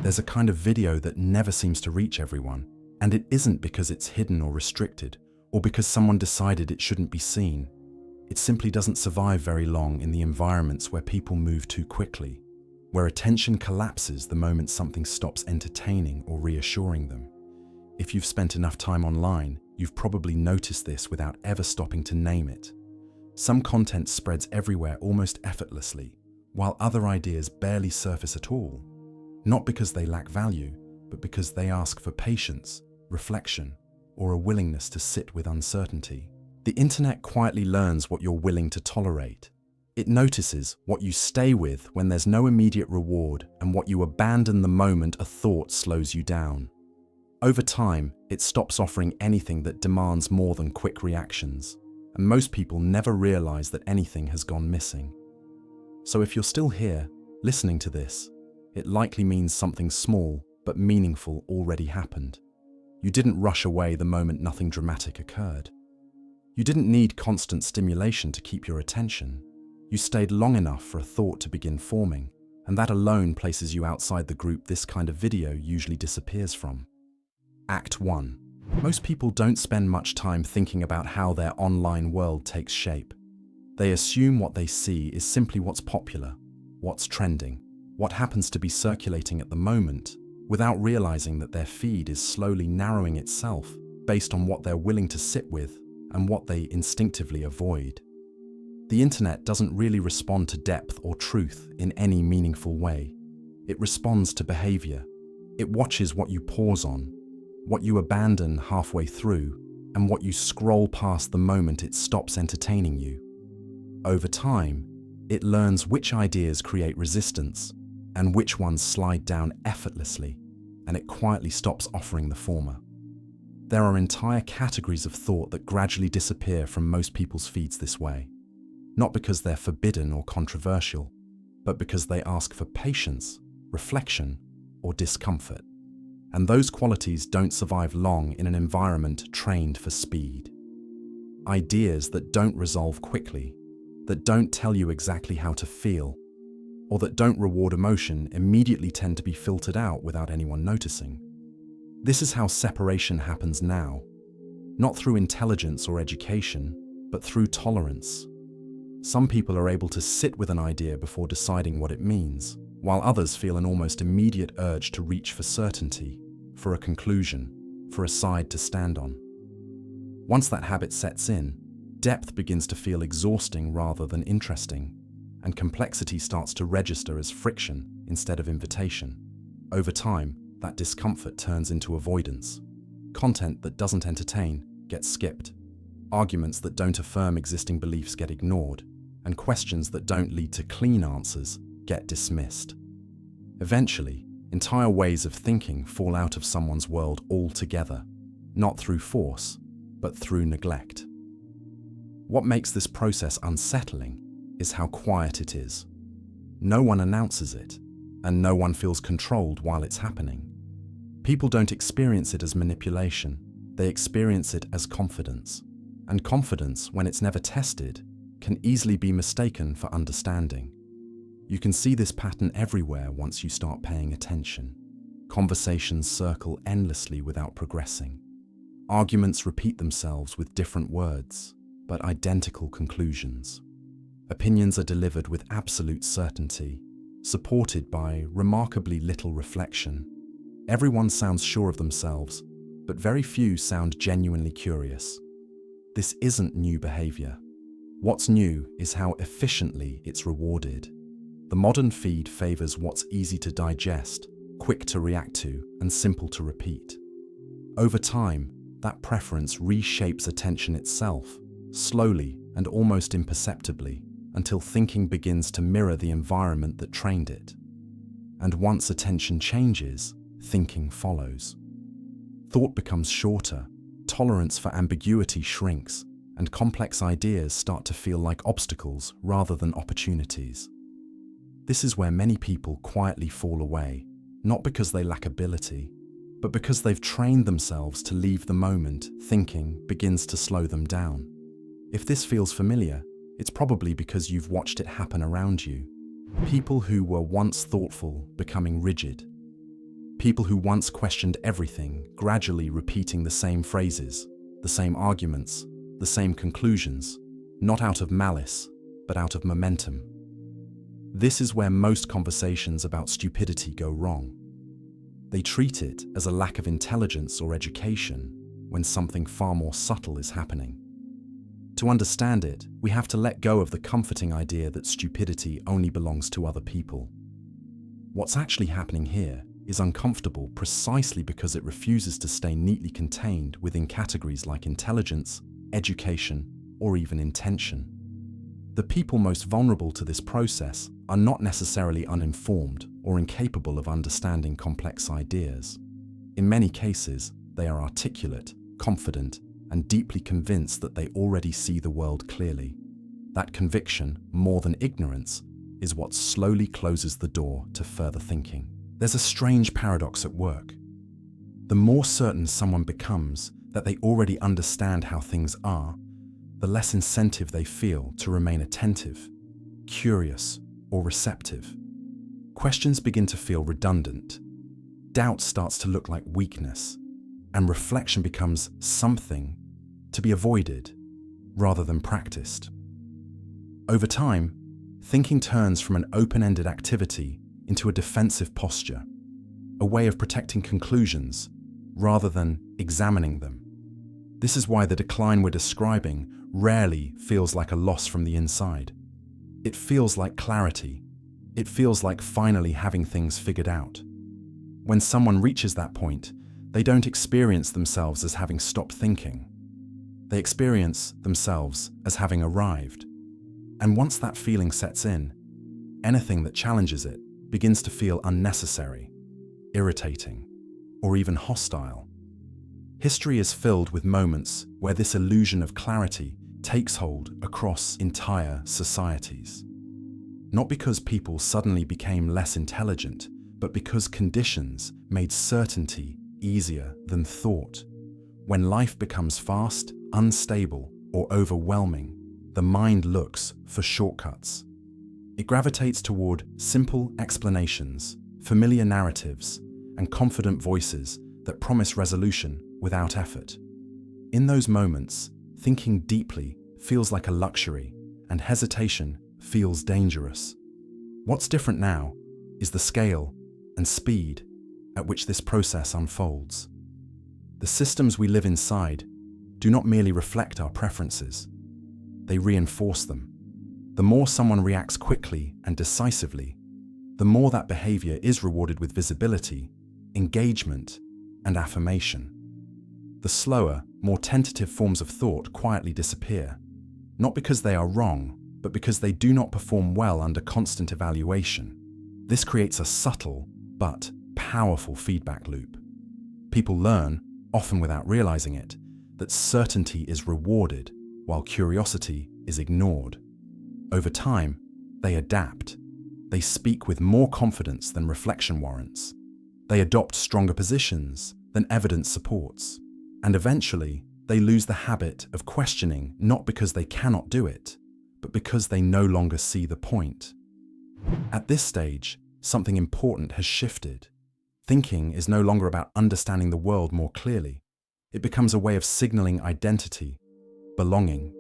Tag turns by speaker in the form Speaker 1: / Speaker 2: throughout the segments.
Speaker 1: There's a kind of video that never seems to reach everyone, and it isn't because it's hidden or restricted, or because someone decided it shouldn't be seen. It simply doesn't survive very long in the environments where people move too quickly, where attention collapses the moment something stops entertaining or reassuring them. If you've spent enough time online, you've probably noticed this without ever stopping to name it. Some content spreads everywhere almost effortlessly, while other ideas barely surface at all. Not because they lack value, but because they ask for patience, reflection, or a willingness to sit with uncertainty. The internet quietly learns what you're willing to tolerate. It notices what you stay with when there's no immediate reward and what you abandon the moment a thought slows you down. Over time, it stops offering anything that demands more than quick reactions, and most people never realize that anything has gone missing. So if you're still here, listening to this, it likely means something small but meaningful already happened. You didn't rush away the moment nothing dramatic occurred. You didn't need constant stimulation to keep your attention. You stayed long enough for a thought to begin forming, and that alone places you outside the group this kind of video usually disappears from. Act 1. Most people don't spend much time thinking about how their online world takes shape. They assume what they see is simply what's popular, what's trending, what happens to be circulating at the moment, without realizing that their feed is slowly narrowing itself based on what they're willing to sit with and what they instinctively avoid. The internet doesn't really respond to depth or truth in any meaningful way. It responds to behavior. It watches what you pause on, what you abandon halfway through, and what you scroll past the moment it stops entertaining you. Over time, it learns which ideas create resistance and which ones slide down effortlessly, and it quietly stops offering the former. There are entire categories of thought that gradually disappear from most people's feeds this way, not because they're forbidden or controversial, but because they ask for patience, reflection, or discomfort. And those qualities don't survive long in an environment trained for speed. Ideas that don't resolve quickly, that don't tell you exactly how to feel, or that don't reward emotion immediately tend to be filtered out without anyone noticing. This is how separation happens now, not through intelligence or education, but through tolerance. Some people are able to sit with an idea before deciding what it means, while others feel an almost immediate urge to reach for certainty, for a conclusion, for a side to stand on. Once that habit sets in, depth begins to feel exhausting rather than interesting, and complexity starts to register as friction instead of invitation. Over time, that discomfort turns into avoidance. Content that doesn't entertain gets skipped. Arguments that don't affirm existing beliefs get ignored, and questions that don't lead to clean answers get dismissed. Eventually, entire ways of thinking fall out of someone's world altogether, not through force, but through neglect. What makes this process unsettling is how quiet it is. No one announces it, and no one feels controlled while it's happening. People don't experience it as manipulation, they experience it as confidence. And confidence, when it's never tested, can easily be mistaken for understanding. You can see this pattern everywhere once you start paying attention. Conversations circle endlessly without progressing. Arguments repeat themselves with different words, but identical conclusions. Opinions are delivered with absolute certainty, supported by remarkably little reflection. Everyone sounds sure of themselves, but very few sound genuinely curious. This isn't new behavior. What's new is how efficiently it's rewarded. The modern feed favors what's easy to digest, quick to react to, and simple to repeat. Over time, that preference reshapes attention itself, slowly and almost imperceptibly, until thinking begins to mirror the environment that trained it. And once attention changes, thinking follows. Thought becomes shorter, tolerance for ambiguity shrinks, and complex ideas start to feel like obstacles rather than opportunities. This is where many people quietly fall away, not because they lack ability, but because they've trained themselves to leave the moment thinking begins to slow them down. If this feels familiar, it's probably because you've watched it happen around you. People who were once thoughtful becoming rigid. People who once questioned everything, gradually repeating the same phrases, the same arguments, the same conclusions, not out of malice, but out of momentum. This is where most conversations about stupidity go wrong. They treat it as a lack of intelligence or education when something far more subtle is happening. To understand it, we have to let go of the comforting idea that stupidity only belongs to other people. What's actually happening here is uncomfortable precisely because it refuses to stay neatly contained within categories like intelligence, education, or even intention. The people most vulnerable to this process are not necessarily uninformed or incapable of understanding complex ideas. In many cases, they are articulate, confident, and deeply convinced that they already see the world clearly. That conviction, more than ignorance, is what slowly closes the door to further thinking. There's a strange paradox at work. The more certain someone becomes that they already understand how things are, the less incentive they feel to remain attentive, curious, or receptive. Questions begin to feel redundant. Doubt starts to look like weakness, and reflection becomes something to be avoided rather than practiced. Over time, thinking turns from an open-ended activity into a defensive posture, a way of protecting conclusions rather than examining them. This is why the decline we're describing rarely feels like a loss from the inside. It feels like clarity. It feels like finally having things figured out. When someone reaches that point, they don't experience themselves as having stopped thinking. They experience themselves as having arrived. And once that feeling sets in, anything that challenges it begins to feel unnecessary, irritating, or even hostile. History is filled with moments where this illusion of clarity takes hold across entire societies. Not because people suddenly became less intelligent, but because conditions made certainty easier than thought. When life becomes fast, unstable, or overwhelming, the mind looks for shortcuts. It gravitates toward simple explanations, familiar narratives, and confident voices that promise resolution without effort. In those moments, thinking deeply feels like a luxury, and hesitation feels dangerous. What's different now is the scale and speed at which this process unfolds. The systems we live inside do not merely reflect our preferences, they reinforce them. The more someone reacts quickly and decisively, the more that behavior is rewarded with visibility, engagement, and affirmation. The slower, more tentative forms of thought quietly disappear, not because they are wrong, but because they do not perform well under constant evaluation. This creates a subtle but powerful feedback loop. People learn, often without realizing it, that certainty is rewarded while curiosity is ignored. Over time, they adapt. They speak with more confidence than reflection warrants. They adopt stronger positions than evidence supports. And eventually, they lose the habit of questioning not because they cannot do it, but because they no longer see the point. At this stage, something important has shifted. Thinking is no longer about understanding the world more clearly. It becomes a way of signaling identity, belonging,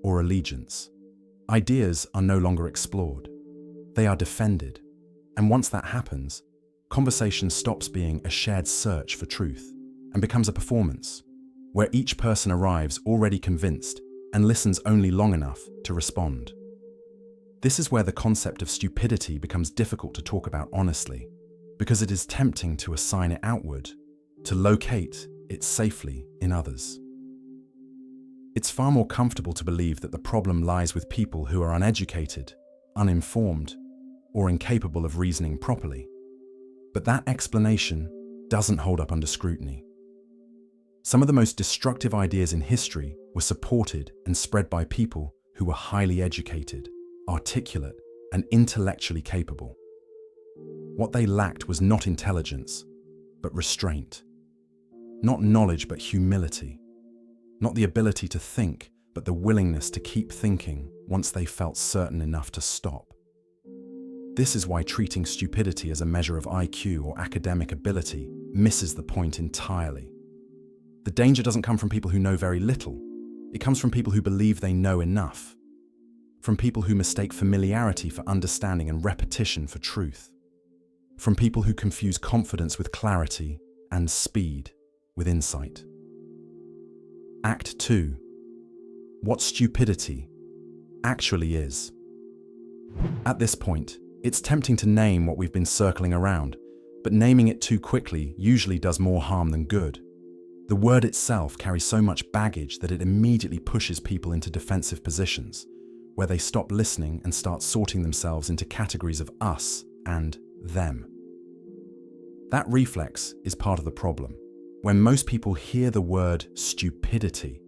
Speaker 1: or allegiance. Ideas are no longer explored. They are defended. And once that happens, conversation stops being a shared search for truth and becomes a performance, where each person arrives already convinced and listens only long enough to respond. This is where the concept of stupidity becomes difficult to talk about honestly, because it is tempting to assign it outward, to locate it safely in others. It's far more comfortable to believe that the problem lies with people who are uneducated, uninformed, or incapable of reasoning properly. But that explanation doesn't hold up under scrutiny. Some of the most destructive ideas in history were supported and spread by people who were highly educated, articulate, and intellectually capable. What they lacked was not intelligence, but restraint. Not knowledge, but humility. Not the ability to think, but the willingness to keep thinking once they felt certain enough to stop. This is why treating stupidity as a measure of IQ or academic ability misses the point entirely. The danger doesn't come from people who know very little. It comes from people who believe they know enough. From people who mistake familiarity for understanding and repetition for truth. From people who confuse confidence with clarity and speed with insight. Act 2. What stupidity actually is. At this point, it's tempting to name what we've been circling around, but naming it too quickly usually does more harm than good. The word itself carries so much baggage that it immediately pushes people into defensive positions, where they stop listening and start sorting themselves into categories of us and them. That reflex is part of the problem. When most people hear the word stupidity,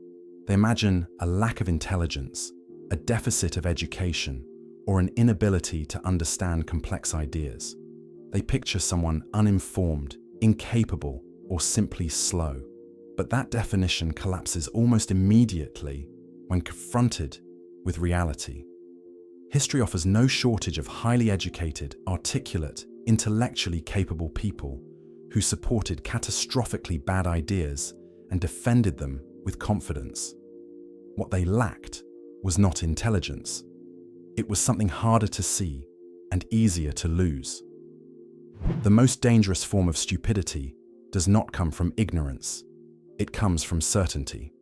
Speaker 1: they imagine a lack of intelligence, a deficit of education, or an inability to understand complex ideas. They picture someone uninformed, incapable, or simply slow. But that definition collapses almost immediately when confronted with reality. History offers no shortage of highly educated, articulate, intellectually capable people who supported catastrophically bad ideas and defended them with confidence. What they lacked was not intelligence. It was something harder to see and easier to lose. The most dangerous form of stupidity does not come from ignorance. It comes from certainty.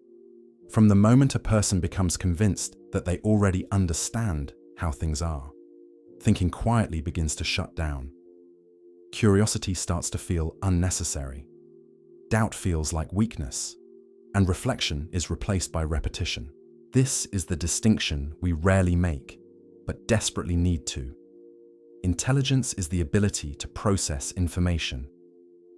Speaker 1: From the moment a person becomes convinced that they already understand how things are, thinking quietly begins to shut down. Curiosity starts to feel unnecessary. Doubt feels like weakness, and reflection is replaced by repetition. This is the distinction we rarely make, but desperately need to. Intelligence is the ability to process information.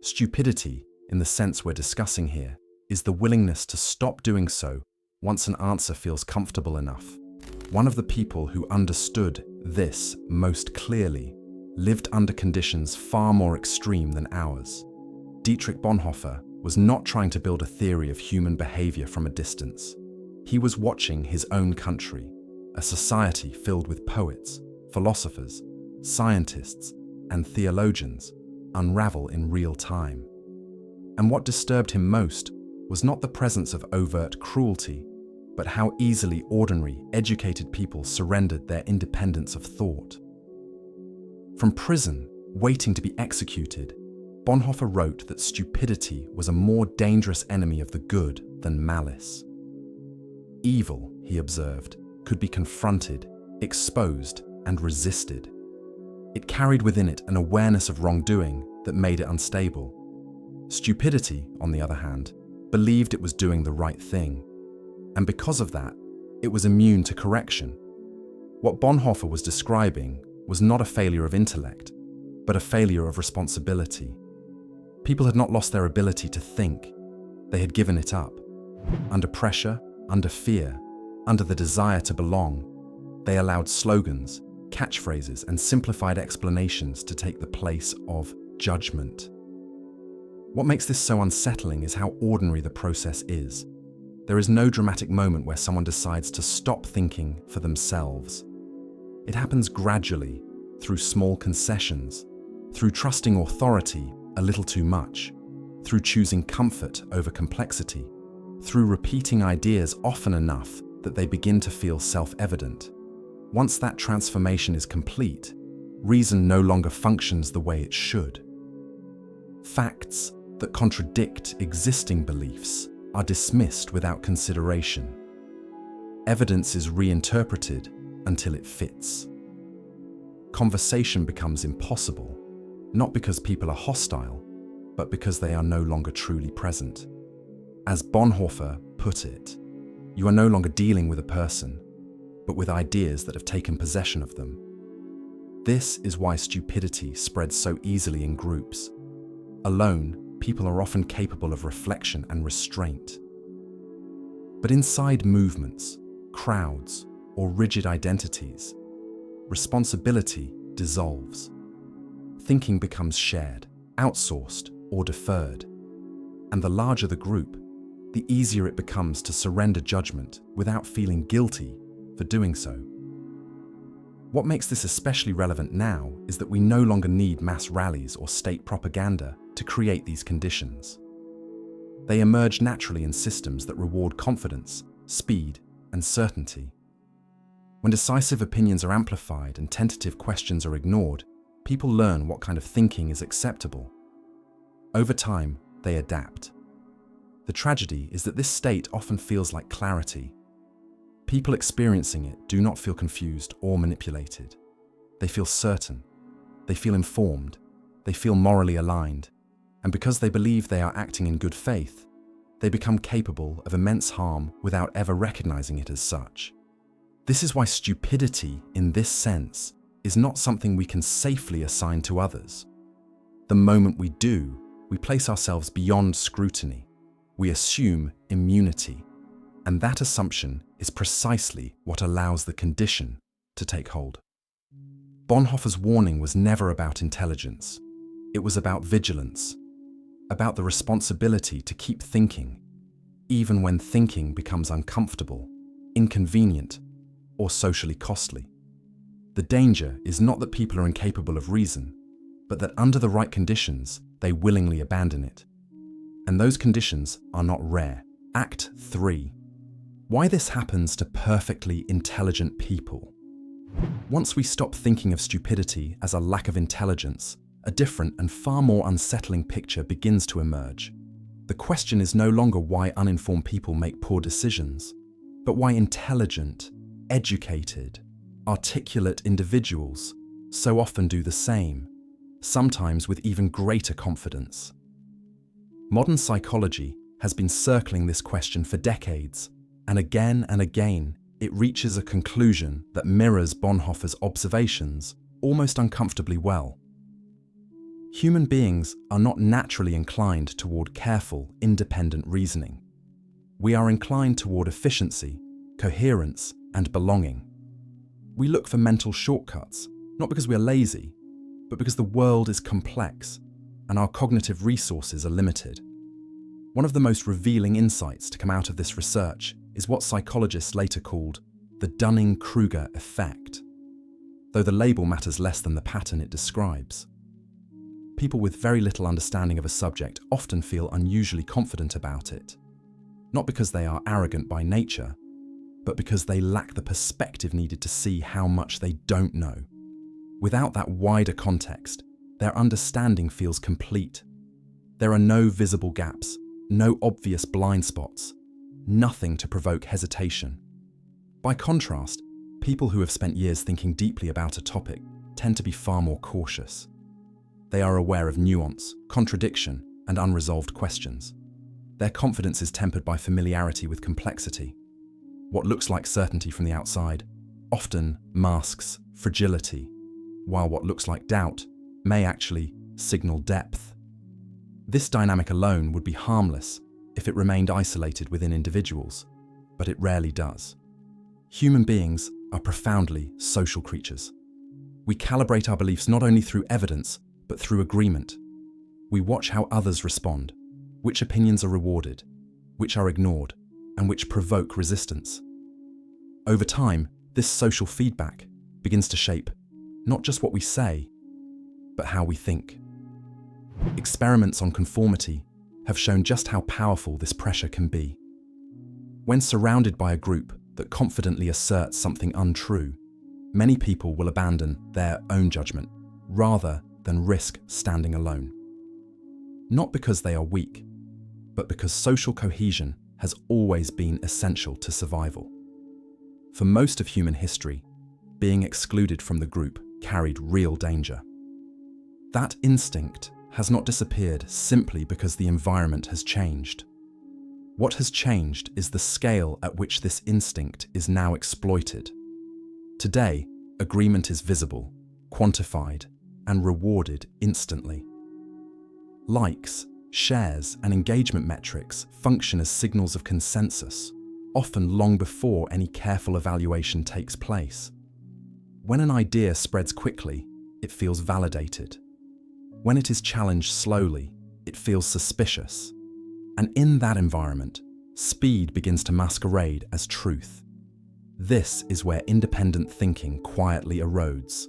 Speaker 1: Stupidity, in the sense we're discussing here, is the willingness to stop doing so once an answer feels comfortable enough. One of the people who understood this most clearly lived under conditions far more extreme than ours. Dietrich Bonhoeffer was not trying to build a theory of human behavior from a distance. He was watching his own country, a society filled with poets, philosophers, scientists, and theologians, unravel in real time. And what disturbed him most was not the presence of overt cruelty, but how easily ordinary, educated people surrendered their independence of thought. From prison, waiting to be executed, Bonhoeffer wrote that stupidity was a more dangerous enemy of the good than malice. Evil, he observed, could be confronted, exposed, and resisted. It carried within it an awareness of wrongdoing that made it unstable. Stupidity, on the other hand, believed it was doing the right thing, and because of that, it was immune to correction. What Bonhoeffer was describing was not a failure of intellect, but a failure of responsibility. People had not lost their ability to think. They had given it up. Under pressure, under fear, under the desire to belong, they allowed slogans, catchphrases, and simplified explanations to take the place of judgment. What makes this so unsettling is how ordinary the process is. There is no dramatic moment where someone decides to stop thinking for themselves. It happens gradually, through small concessions, through trusting authority a little too much, through choosing comfort over complexity, through repeating ideas often enough that they begin to feel self-evident. Once that transformation is complete, reason no longer functions the way it should. Facts that contradict existing beliefs are dismissed without consideration. Evidence is reinterpreted until it fits. Conversation becomes impossible, not because people are hostile, but because they are no longer truly present. As Bonhoeffer put it, you are no longer dealing with a person, but with ideas that have taken possession of them. This is why stupidity spreads so easily in groups. Alone, people are often capable of reflection and restraint. But inside movements, crowds, or rigid identities, responsibility dissolves. Thinking becomes shared, outsourced, or deferred. And the larger the group, the easier it becomes to surrender judgment without feeling guilty for doing so. What makes this especially relevant now is that we no longer need mass rallies or state propaganda to create these conditions. They emerge naturally in systems that reward confidence, speed, and certainty. When decisive opinions are amplified and tentative questions are ignored, people learn what kind of thinking is acceptable. Over time, they adapt. The tragedy is that this state often feels like clarity. People experiencing it do not feel confused or manipulated. They feel certain. They feel informed. They feel morally aligned. And because they believe they are acting in good faith, they become capable of immense harm without ever recognizing it as such. This is why stupidity, in this sense, is not something we can safely assign to others. The moment we do, we place ourselves beyond scrutiny. We assume immunity. And that assumption is precisely what allows the condition to take hold. Bonhoeffer's warning was never about intelligence. It was about vigilance, about the responsibility to keep thinking, even when thinking becomes uncomfortable, inconvenient, or socially costly. The danger is not that people are incapable of reason, but that under the right conditions, they willingly abandon it. And those conditions are not rare. Act 3. Why this happens to perfectly intelligent people. Once we stop thinking of stupidity as a lack of intelligence, a different and far more unsettling picture begins to emerge. The question is no longer why uninformed people make poor decisions, but why intelligent, educated, articulate individuals so often do the same, sometimes with even greater confidence. Modern psychology has been circling this question for decades, and again, it reaches a conclusion that mirrors Bonhoeffer's observations almost uncomfortably well. Human beings are not naturally inclined toward careful, independent reasoning. We are inclined toward efficiency, coherence, and belonging. We look for mental shortcuts, not because we are lazy, but because the world is complex and our cognitive resources are limited. One of the most revealing insights to come out of this research is what psychologists later called the Dunning-Kruger effect, though the label matters less than the pattern it describes. People with very little understanding of a subject often feel unusually confident about it, not because they are arrogant by nature, but because they lack the perspective needed to see how much they don't know. Without that wider context, their understanding feels complete. There are no visible gaps, no obvious blind spots, nothing to provoke hesitation. By contrast, people who have spent years thinking deeply about a topic tend to be far more cautious. They are aware of nuance, contradiction, and unresolved questions. Their confidence is tempered by familiarity with complexity. What looks like certainty from the outside often masks fragility, while what looks like doubt may actually signal depth. This dynamic alone would be harmless if it remained isolated within individuals, but it rarely does. Human beings are profoundly social creatures. We calibrate our beliefs not only through evidence, but through agreement. We watch how others respond, which opinions are rewarded, which are ignored, and which provoke resistance. Over time, this social feedback begins to shape not just what we say, but how we think. Experiments on conformity have shown just how powerful this pressure can be. When surrounded by a group that confidently asserts something untrue, many people will abandon their own judgment rather than risk standing alone. Not because they are weak, but because social cohesion has always been essential to survival. For most of human history, being excluded from the group carried real danger. That instinct has not disappeared simply because the environment has changed. What has changed is the scale at which this instinct is now exploited. Today, agreement is visible, quantified, and rewarded instantly. Likes, shares, and engagement metrics function as signals of consensus, often long before any careful evaluation takes place. When an idea spreads quickly, it feels validated. When it is challenged slowly, it feels suspicious. And in that environment, speed begins to masquerade as truth. This is where independent thinking quietly erodes.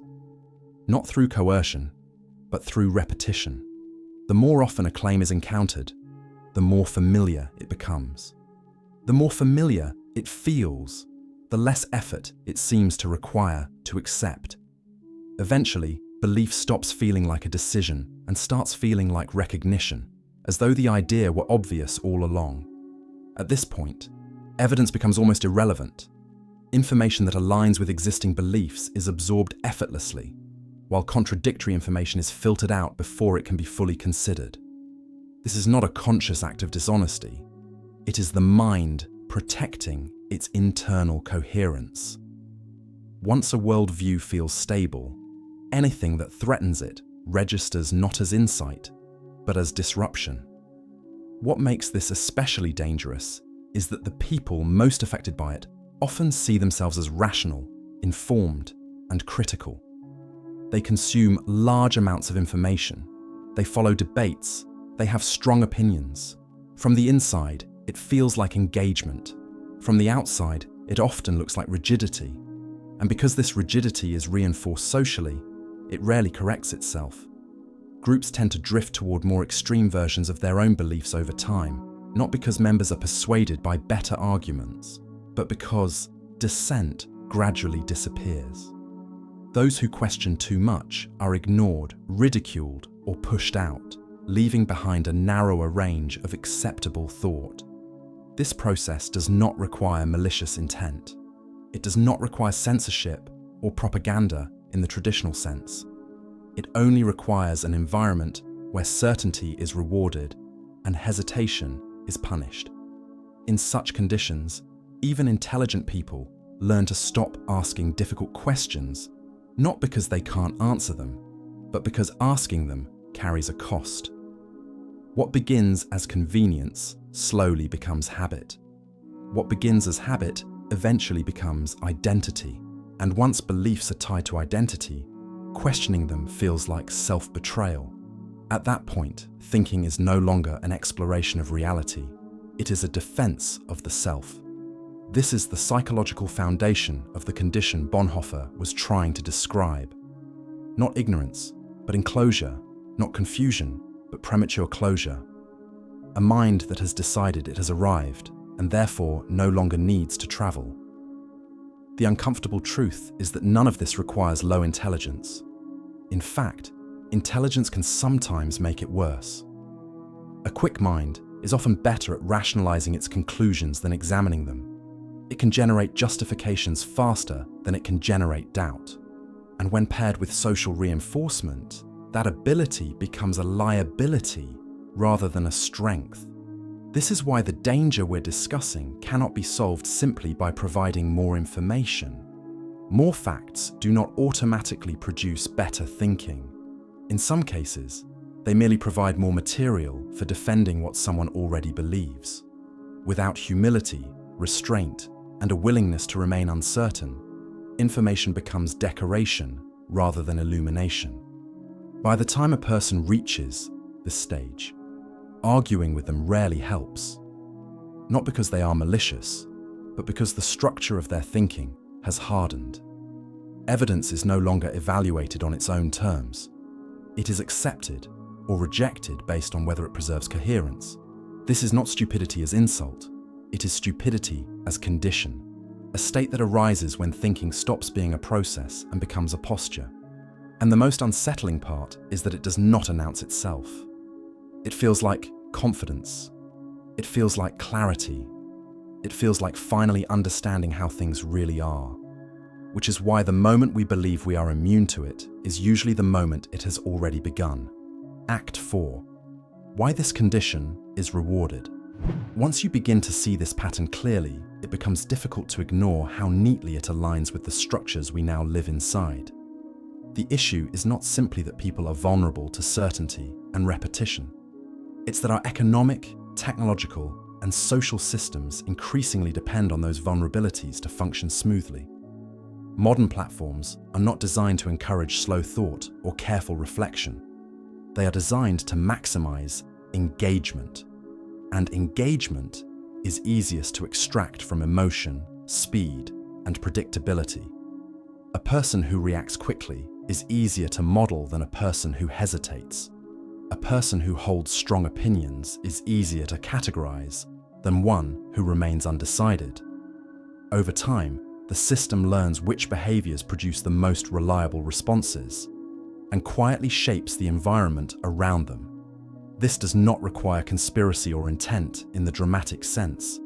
Speaker 1: Not through coercion, but through repetition. The more often a claim is encountered, the more familiar it becomes. The more familiar it feels, the less effort it seems to require to accept. Eventually, belief stops feeling like a decision and starts feeling like recognition, as though the idea were obvious all along. At this point, evidence becomes almost irrelevant. Information that aligns with existing beliefs is absorbed effortlessly, while contradictory information is filtered out before it can be fully considered. This is not a conscious act of dishonesty. It is the mind protecting its internal coherence. Once a worldview feels stable, anything that threatens it registers not as insight, but as disruption. What makes this especially dangerous is that the people most affected by it often see themselves as rational, informed, and critical. They consume large amounts of information. They follow debates. They have strong opinions. From the inside, it feels like engagement. From the outside, it often looks like rigidity. And because this rigidity is reinforced socially, it rarely corrects itself. Groups tend to drift toward more extreme versions of their own beliefs over time, not because members are persuaded by better arguments, but because dissent gradually disappears. Those who question too much are ignored, ridiculed, or pushed out, leaving behind a narrower range of acceptable thought. This process does not require malicious intent. It does not require censorship or propaganda in the traditional sense. It only requires an environment where certainty is rewarded and hesitation is punished. In such conditions, even intelligent people learn to stop asking difficult questions, not because they can't answer them, but because asking them carries a cost. What begins as convenience slowly becomes habit. What begins as habit eventually becomes identity. And once beliefs are tied to identity, questioning them feels like self-betrayal. At that point, thinking is no longer an exploration of reality. It is a defense of the self. This is the psychological foundation of the condition Bonhoeffer was trying to describe. Not ignorance, but enclosure. Not confusion, but premature closure. A mind that has decided it has arrived and therefore no longer needs to travel. The uncomfortable truth is that none of this requires low intelligence. In fact, intelligence can sometimes make it worse. A quick mind is often better at rationalizing its conclusions than examining them. It can generate justifications faster than it can generate doubt. And when paired with social reinforcement, that ability becomes a liability rather than a strength. This is why the danger we're discussing cannot be solved simply by providing more information. More facts do not automatically produce better thinking. In some cases, they merely provide more material for defending what someone already believes. Without humility, restraint, and a willingness to remain uncertain, information becomes decoration rather than illumination. By the time a person reaches this stage, arguing with them rarely helps. Not because they are malicious, but because the structure of their thinking has hardened. Evidence is no longer evaluated on its own terms. It is accepted or rejected based on whether it preserves coherence. This is not stupidity as insult. It is stupidity as condition, a state that arises when thinking stops being a process and becomes a posture. And the most unsettling part is that it does not announce itself. It feels like confidence. It feels like clarity. It feels like finally understanding how things really are. Which is why the moment we believe we are immune to it is usually the moment it has already begun. Act 4. Why this condition is rewarded. Once you begin to see this pattern clearly, it becomes difficult to ignore how neatly it aligns with the structures we now live inside. The issue is not simply that people are vulnerable to certainty and repetition. It's that our economic, technological, and social systems increasingly depend on those vulnerabilities to function smoothly. Modern platforms are not designed to encourage slow thought or careful reflection. They are designed to maximize engagement. And engagement is easiest to extract from emotion, speed, and predictability. A person who reacts quickly is easier to model than a person who hesitates. A person who holds strong opinions is easier to categorize than one who remains undecided. Over time, the system learns which behaviors produce the most reliable responses and quietly shapes the environment around them. This does not require conspiracy or intent in the dramatic sense.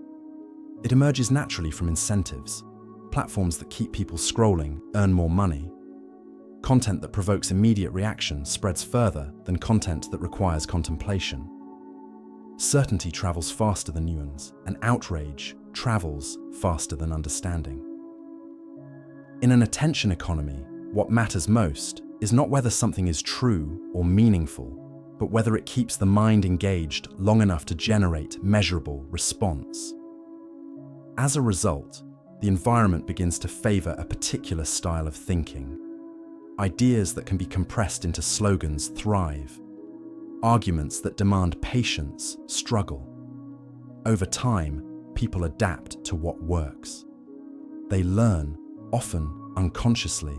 Speaker 1: It emerges naturally from incentives. Platforms that keep people scrolling earn more money. Content that provokes immediate reaction spreads further than content that requires contemplation. Certainty travels faster than nuance, and outrage travels faster than understanding. In an attention economy, what matters most is not whether something is true or meaningful, but whether it keeps the mind engaged long enough to generate measurable response. As a result, the environment begins to favor a particular style of thinking. Ideas that can be compressed into slogans thrive. Arguments that demand patience struggle. Over time, people adapt to what works. They learn, often unconsciously,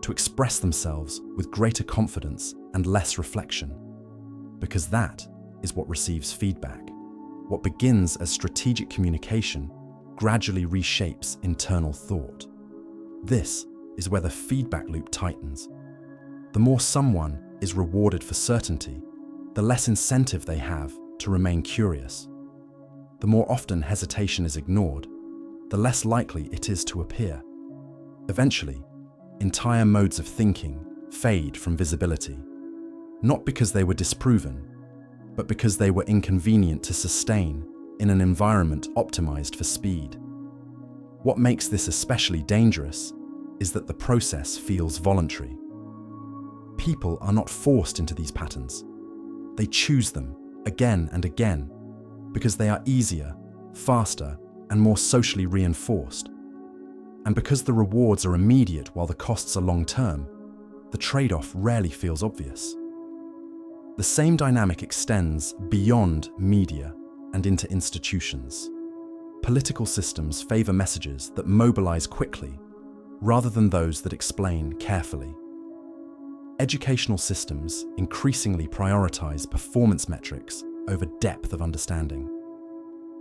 Speaker 1: to express themselves with greater confidence and less reflection, because that is what receives feedback. What begins as strategic communication gradually reshapes internal thought. This is where the feedback loop tightens. The more someone is rewarded for certainty, the less incentive they have to remain curious. The more often hesitation is ignored, the less likely it is to appear. Eventually, entire modes of thinking fade from visibility, not because they were disproven, but because they were inconvenient to sustain in an environment optimized for speed. What makes this especially dangerous is that the process feels voluntary. People are not forced into these patterns. They choose them again and again because they are easier, faster, and more socially reinforced. And because the rewards are immediate while the costs are long-term, the trade-off rarely feels obvious. The same dynamic extends beyond media and into institutions. Political systems favor messages that mobilize quickly rather than those that explain carefully. Educational systems increasingly prioritize performance metrics over depth of understanding.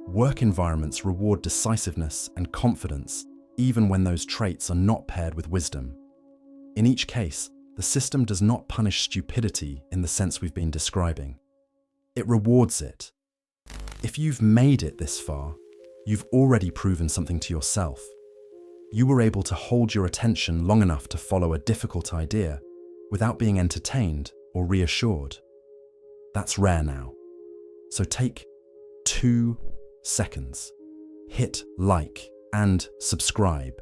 Speaker 1: Work environments reward decisiveness and confidence even when those traits are not paired with wisdom. In each case, the system does not punish stupidity in the sense we've been describing. It rewards it. If you've made it this far, you've already proven something to yourself. You were able to hold your attention long enough to follow a difficult idea without being entertained or reassured. That's rare now. So take 2 seconds. Hit like and subscribe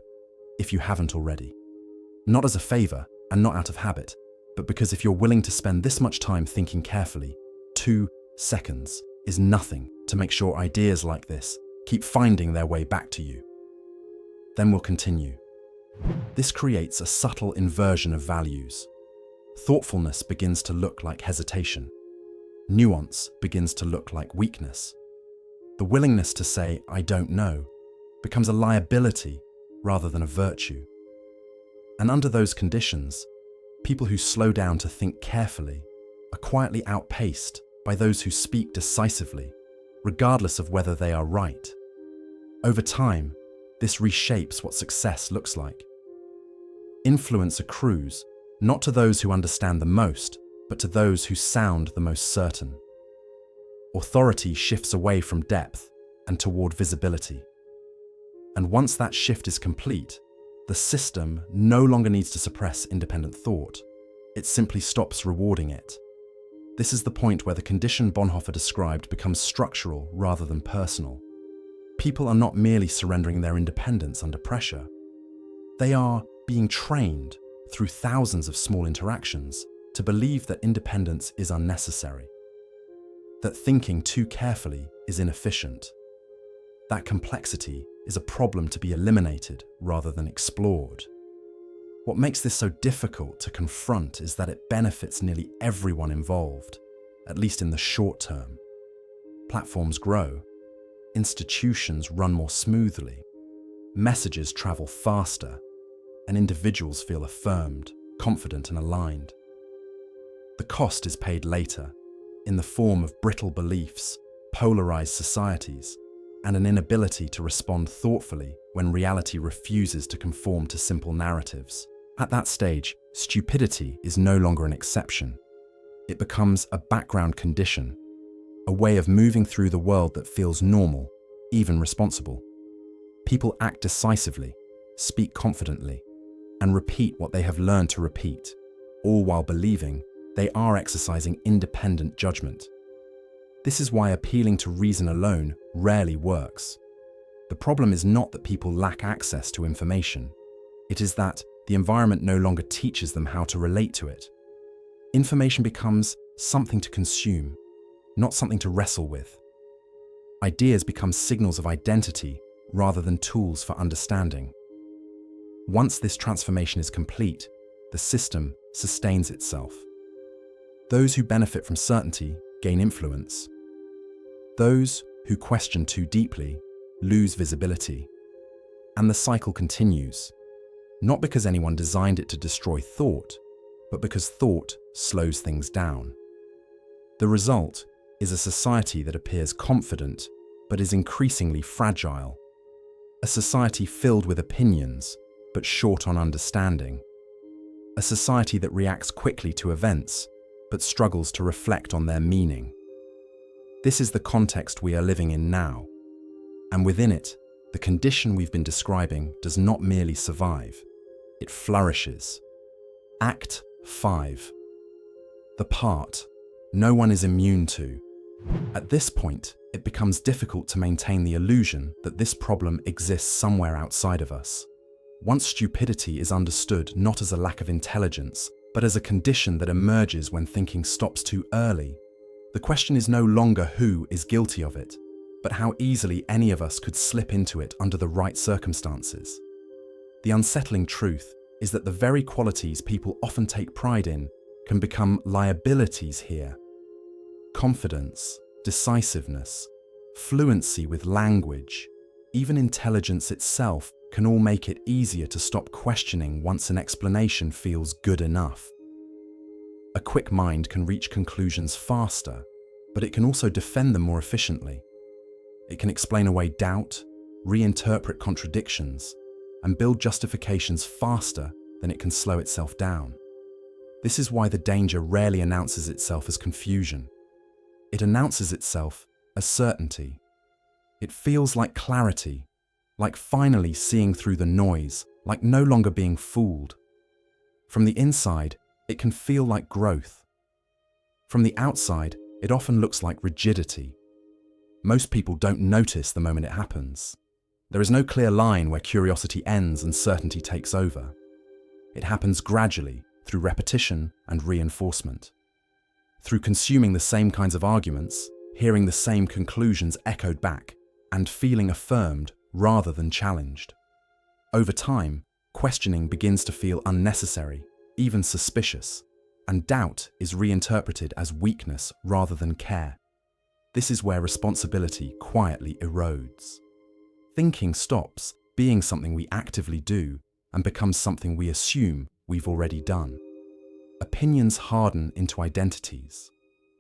Speaker 1: if you haven't already. Not as a favor and not out of habit, but because if you're willing to spend this much time thinking carefully, 2 seconds is nothing to make sure ideas like this keep finding their way back to you. Then we'll continue. This creates a subtle inversion of values. Thoughtfulness begins to look like hesitation. Nuance begins to look like weakness. The willingness to say, "I don't know," becomes a liability rather than a virtue. And under those conditions, people who slow down to think carefully are quietly outpaced by those who speak decisively, regardless of whether they are right. Over time, this reshapes what success looks like. Influence accrues not to those who understand the most, but to those who sound the most certain. Authority shifts away from depth and toward visibility. And once that shift is complete, the system no longer needs to suppress independent thought. It simply stops rewarding it. This is the point where the condition Bonhoeffer described becomes structural rather than personal. People are not merely surrendering their independence under pressure. They are being trained through thousands of small interactions to believe that independence is unnecessary, that thinking too carefully is inefficient. That complexity is a problem to be eliminated rather than explored. What makes this so difficult to confront is that it benefits nearly everyone involved, at least in the short term. Platforms grow, institutions run more smoothly, messages travel faster, and individuals feel affirmed, confident, and aligned. The cost is paid later, in the form of brittle beliefs, polarized societies, and an inability to respond thoughtfully when reality refuses to conform to simple narratives. At that stage, stupidity is no longer an exception. It becomes a background condition, a way of moving through the world that feels normal, even responsible. People act decisively, speak confidently, and repeat what they have learned to repeat, all while believing they are exercising independent judgment. This is why appealing to reason alone rarely works. The problem is not that people lack access to information. It is that the environment no longer teaches them how to relate to it. Information becomes something to consume, not something to wrestle with. Ideas become signals of identity rather than tools for understanding. Once this transformation is complete, the system sustains itself. Those who benefit from certainty gain influence. Those who question too deeply lose visibility. And the cycle continues, not because anyone designed it to destroy thought, but because thought slows things down. The result is a society that appears confident, but is increasingly fragile. A society filled with opinions, but short on understanding. A society that reacts quickly to events, but struggles to reflect on their meaning. This is the context we are living in now. And within it, the condition we've been describing does not merely survive, it flourishes. Act 5. The part no one is immune to. At this point, it becomes difficult to maintain the illusion that this problem exists somewhere outside of us. Once stupidity is understood not as a lack of intelligence, but as a condition that emerges when thinking stops too early, the question is no longer who is guilty of it, but how easily any of us could slip into it under the right circumstances. The unsettling truth is that the very qualities people often take pride in can become liabilities here. Confidence, decisiveness, fluency with language, even intelligence itself can all make it easier to stop questioning once an explanation feels good enough. A quick mind can reach conclusions faster, but it can also defend them more efficiently. It can explain away doubt, reinterpret contradictions, and build justifications faster than it can slow itself down. This is why the danger rarely announces itself as confusion. It announces itself as certainty. It feels like clarity, like finally seeing through the noise, like no longer being fooled. From the inside, it can feel like growth. From the outside, it often looks like rigidity. Most people don't notice the moment it happens. There is no clear line where curiosity ends and certainty takes over. It happens gradually through repetition and reinforcement. Through consuming the same kinds of arguments, hearing the same conclusions echoed back, and feeling affirmed rather than challenged. Over time, questioning begins to feel unnecessary, even suspicious, and doubt is reinterpreted as weakness rather than care. This is where responsibility quietly erodes. Thinking stops being something we actively do and becomes something we assume we've already done. Opinions harden into identities.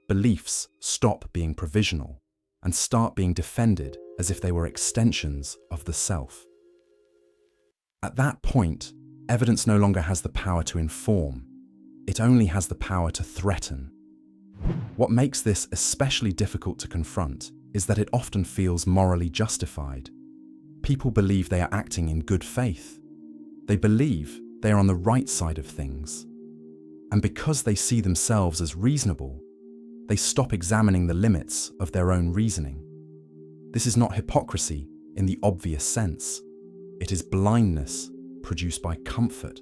Speaker 1: Beliefs stop being provisional and start being defended as if they were extensions of the self. At that point, evidence no longer has the power to inform. It only has the power to threaten. What makes this especially difficult to confront is that it often feels morally justified. People believe they are acting in good faith. They believe they are on the right side of things. And because they see themselves as reasonable, they stop examining the limits of their own reasoning. This is not hypocrisy in the obvious sense. It is blindness produced by comfort.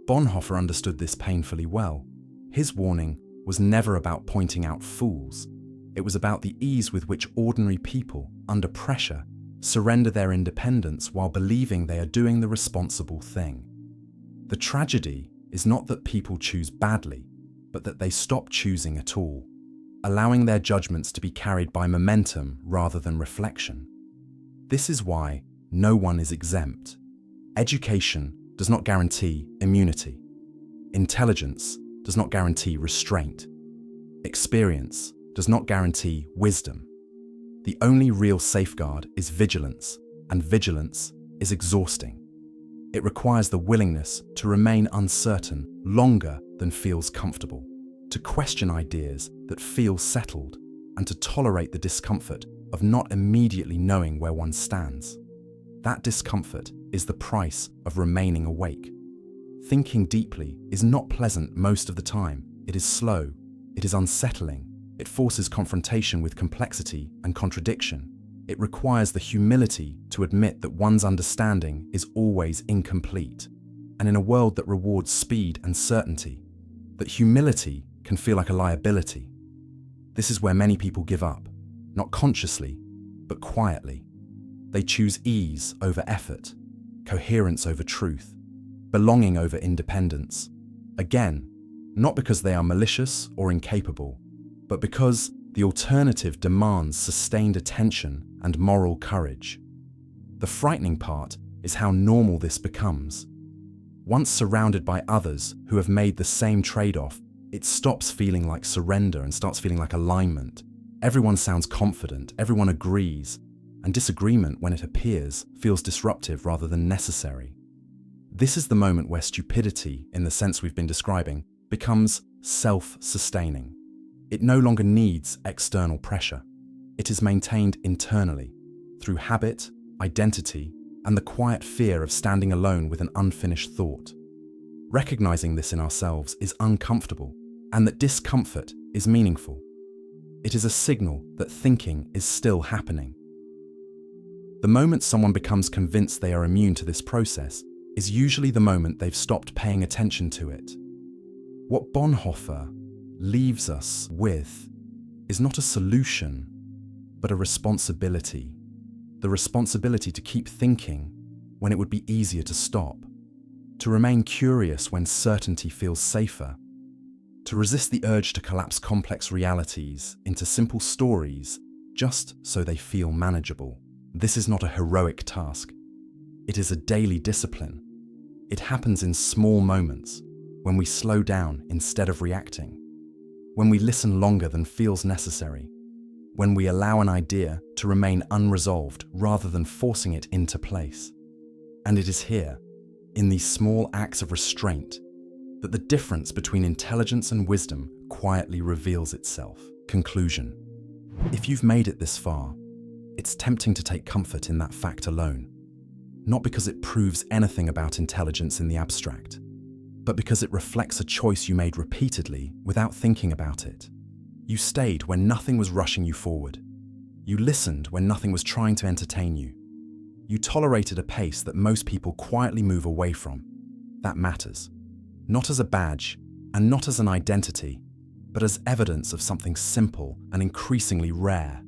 Speaker 1: Bonhoeffer understood this painfully well. His warning was never about pointing out fools. It was about the ease with which ordinary people, under pressure, surrender their independence while believing they are doing the responsible thing. The tragedy is not that people choose badly, but that they stop choosing at all, allowing their judgments to be carried by momentum rather than reflection. This is why, no one is exempt. Education does not guarantee immunity. Intelligence does not guarantee restraint. Experience does not guarantee wisdom. The only real safeguard is vigilance, and vigilance is exhausting. It requires the willingness to remain uncertain longer than feels comfortable, to question ideas that feel settled, and to tolerate the discomfort of not immediately knowing where one stands. That discomfort is the price of remaining awake. Thinking deeply is not pleasant most of the time. It is slow, it is unsettling, it forces confrontation with complexity and contradiction. It requires the humility to admit that one's understanding is always incomplete, and in a world that rewards speed and certainty, that humility can feel like a liability. This is where many people give up, not consciously, but quietly. They choose ease over effort, coherence over truth, belonging over independence. Again, not because they are malicious or incapable, but because the alternative demands sustained attention and moral courage. The frightening part is how normal this becomes. Once surrounded by others who have made the same trade-off, it stops feeling like surrender and starts feeling like alignment. Everyone sounds confident, everyone agrees, and disagreement, when it appears, feels disruptive rather than necessary. This is the moment where stupidity, in the sense we've been describing, becomes self-sustaining. It no longer needs external pressure. It is maintained internally, through habit, identity, and the quiet fear of standing alone with an unfinished thought. Recognizing this in ourselves is uncomfortable, and that discomfort is meaningful. It is a signal that thinking is still happening. The moment someone becomes convinced they are immune to this process is usually the moment they've stopped paying attention to it. What Bonhoeffer leaves us with is not a solution, but a responsibility. The responsibility to keep thinking when it would be easier to stop, to remain curious when certainty feels safer, to resist the urge to collapse complex realities into simple stories just so they feel manageable. This is not a heroic task. It is a daily discipline. It happens in small moments, when we slow down instead of reacting, when we listen longer than feels necessary, when we allow an idea to remain unresolved rather than forcing it into place. And it is here, in these small acts of restraint, that the difference between intelligence and wisdom quietly reveals itself. Conclusion. If you've made it this far, it's tempting to take comfort in that fact alone, not because it proves anything about intelligence in the abstract, but because it reflects a choice you made repeatedly without thinking about it. You stayed when nothing was rushing you forward. You listened when nothing was trying to entertain you. You tolerated a pace that most people quietly move away from. That matters. Not as a badge, and not as an identity, but as evidence of something simple and increasingly rare.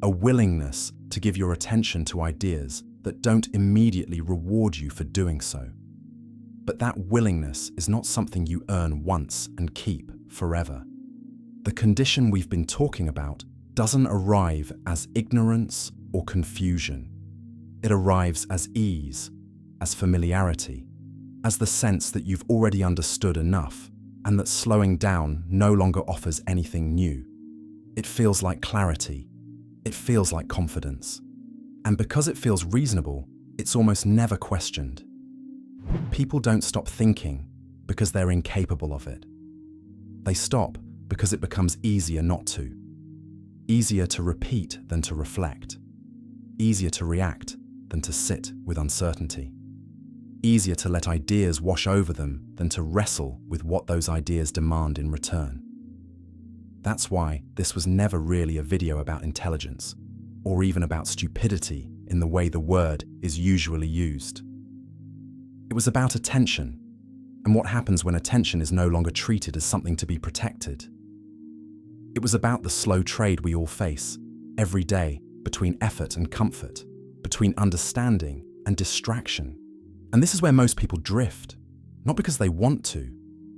Speaker 1: A willingness to give your attention to ideas that don't immediately reward you for doing so. But that willingness is not something you earn once and keep forever. The condition we've been talking about doesn't arrive as ignorance or confusion. It arrives as ease, as familiarity, as the sense that you've already understood enough and that slowing down no longer offers anything new. It feels like clarity. It feels like confidence. And because it feels reasonable, it's almost never questioned. People don't stop thinking because they're incapable of it. They stop because it becomes easier not to. Easier to repeat than to reflect. Easier to react than to sit with uncertainty. Easier to let ideas wash over them than to wrestle with what those ideas demand in return. That's why this was never really a video about intelligence, or even about stupidity in the way the word is usually used. It was about attention, and what happens when attention is no longer treated as something to be protected. It was about the slow trade we all face, every day, between effort and comfort, between understanding and distraction. And this is where most people drift, not because they want to,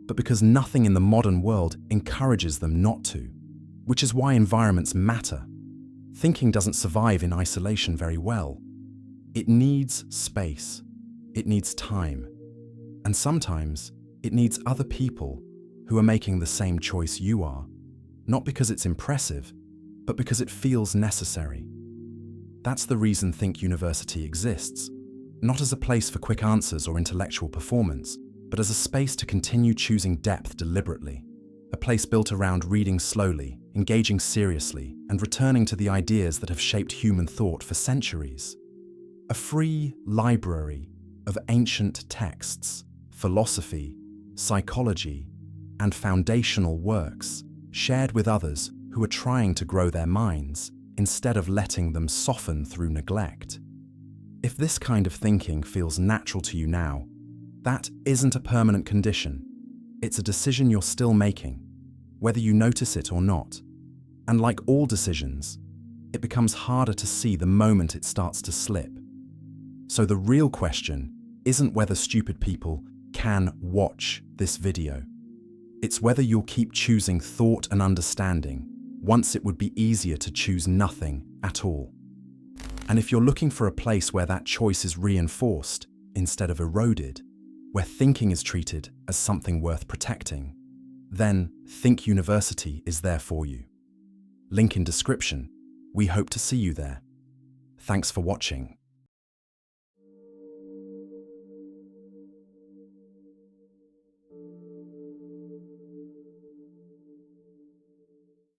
Speaker 1: but because nothing in the modern world encourages them not to, which is why environments matter. Thinking doesn't survive in isolation very well. It needs space. It needs time. And sometimes it needs other people who are making the same choice you are, not because it's impressive, but because it feels necessary. That's the reason Think University exists, not as a place for quick answers or intellectual performance, but as a space to continue choosing depth deliberately, a place built around reading slowly, engaging seriously, and returning to the ideas that have shaped human thought for centuries. A free library of ancient texts, philosophy, psychology, and foundational works shared with others who are trying to grow their minds instead of letting them soften through neglect. If this kind of thinking feels natural to you now, that isn't a permanent condition. It's a decision you're still making, whether you notice it or not. And like all decisions, it becomes harder to see the moment it starts to slip. So the real question isn't whether stupid people can watch this video. It's whether you'll keep choosing thought and understanding once it would be easier to choose nothing at all. And if you're looking for a place where that choice is reinforced instead of eroded, where thinking is treated as something worth protecting, then Think University is there for you. Link in description. We hope to see you there. Thanks for watching.